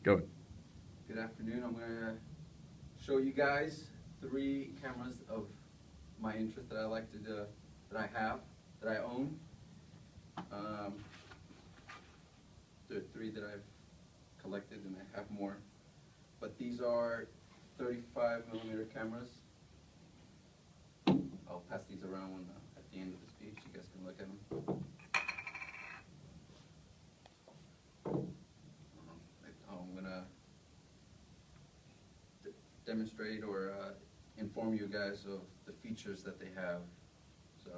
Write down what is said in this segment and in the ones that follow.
Go. Good afternoon. I'm going to show you guys 3 cameras of my interest that I like to do, that I own. There are 3 that I've collected, and I have more. But these are 35mm cameras. I'll pass these around at the end of the speech. You guys can look at them. I'm going to demonstrate or inform you guys of the features that they have. So,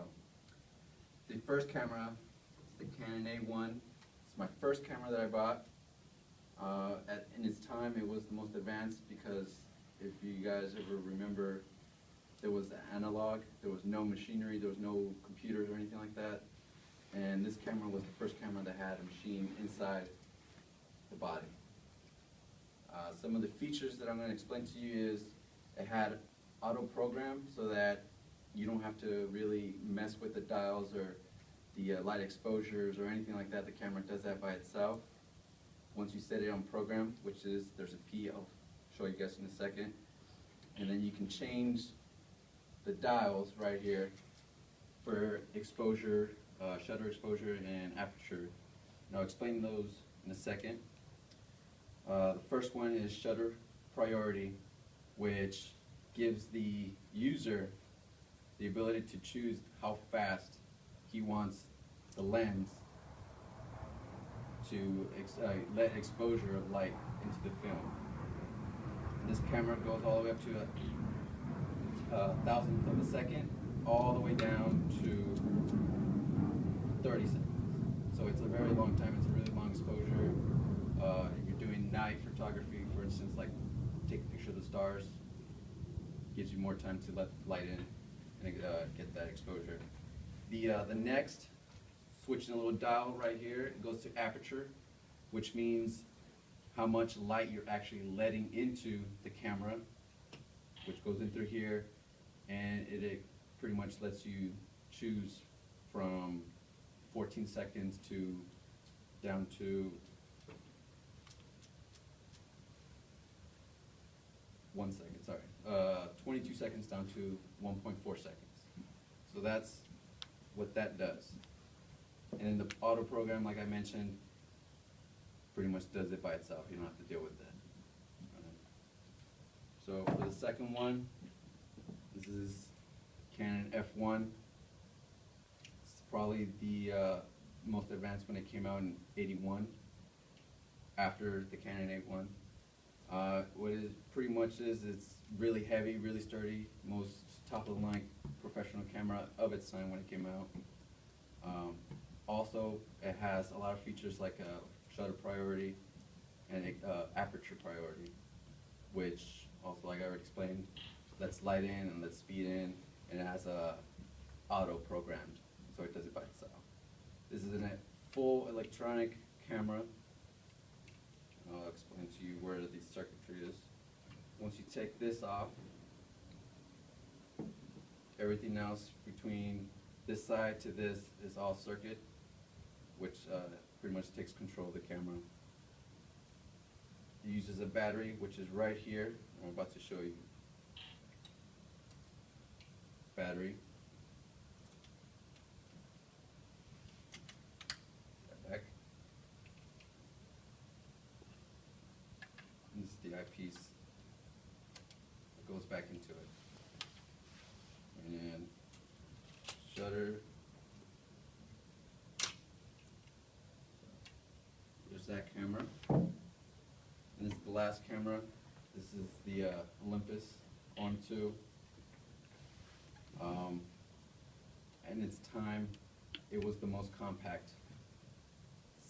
the first camera is the Canon A1. It's my first camera that I bought. In its time, it was the most advanced because if you guys ever remember, there was analog, there was no machinery, there was no computers or anything like that. And this camera was the first camera that had a machine inside the body. Some of the features that I'm going to explain to you is it had auto program so that you don't have to really mess with the dials or the light exposures or anything like that. The camera does that by itself. Once you set it on program, which is, there's a P, I'll show you guys in a second. And then you can change the dials right here for exposure, shutter exposure, and aperture. And I'll explain those in a second. The first one is shutter priority, which gives the user the ability to choose how fast he wants the lens to let exposure of light into the film. And this camera goes all the way up to a thousandth of a second, all the way down to 30 seconds. So it's a very long time. It's a really long exposure. If you're doing night photography, for instance, like take a picture of the stars, gives you more time to let light in and get that exposure. The next, switching a little dial right here, it goes to aperture, which means how much light you're actually letting into the camera, which goes in through here, and it pretty much lets you choose from 14 seconds to down to 1 second, sorry. 22 seconds down to 1.4 seconds. So that's what that does. And the auto program, like I mentioned, pretty much does it by itself. You don't have to deal with that. So for the second one, this is Canon F1. It's probably the most advanced when it came out in '81, after the Canon A1. What it pretty much is, it's really heavy, really sturdy, most top-of-the-line professional camera of its time when it came out. Also, it has a lot of features like shutter priority and aperture priority, which also, like I already explained, lets light in and lets speed in, and it has a auto programmed, so it does it by itself. This is a full electronic camera. I'll explain to you where the circuitry is. Once you take this off, everything else between this side to this is all circuit, which pretty much takes control of the camera. It uses a battery, which is right here. I'm about to show you. Battery. Back. This is the eyepiece that goes back into it. And shutter. There's that camera. And this is the last camera. This is the Olympus ON2. In its time, it was the most compact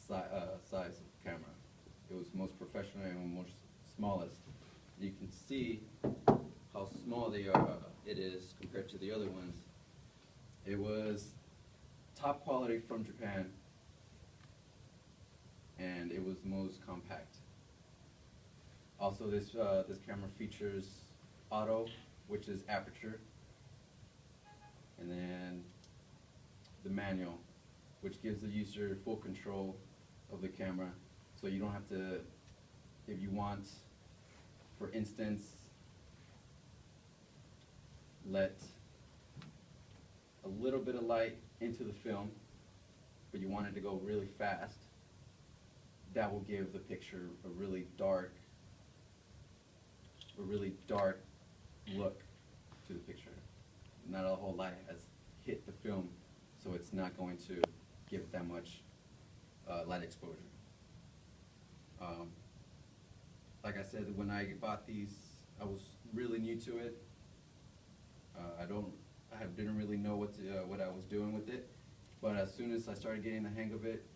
size of camera. It was most professional and most smallest. You can see how small it is compared to the other ones. It was top quality from Japan, and it was most compact. Also, this camera features auto, which is aperture, and then the manual, which gives the user full control of the camera, so you don't have to if you want, for instance, let a little bit of light into the film, but you want it to go really fast, that will give the picture a really dark look to the picture. Not a whole light has hit the film, so it's not going to give that much light exposure. Like I said, when I bought these, I was really new to it. I didn't really know what I was doing with it, but as soon as I started getting the hang of it,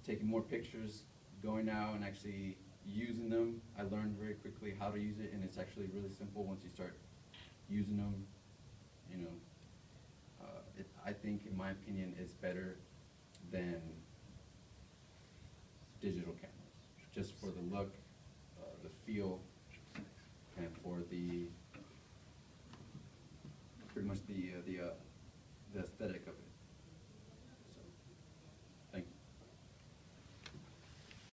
taking more pictures, going out and actually using them, I learned very quickly how to use it, and it's actually really simple once you start using them. You know, I think, in my opinion, it's better than digital cameras, just for the look, the feel, and for the pretty much the aesthetic of it.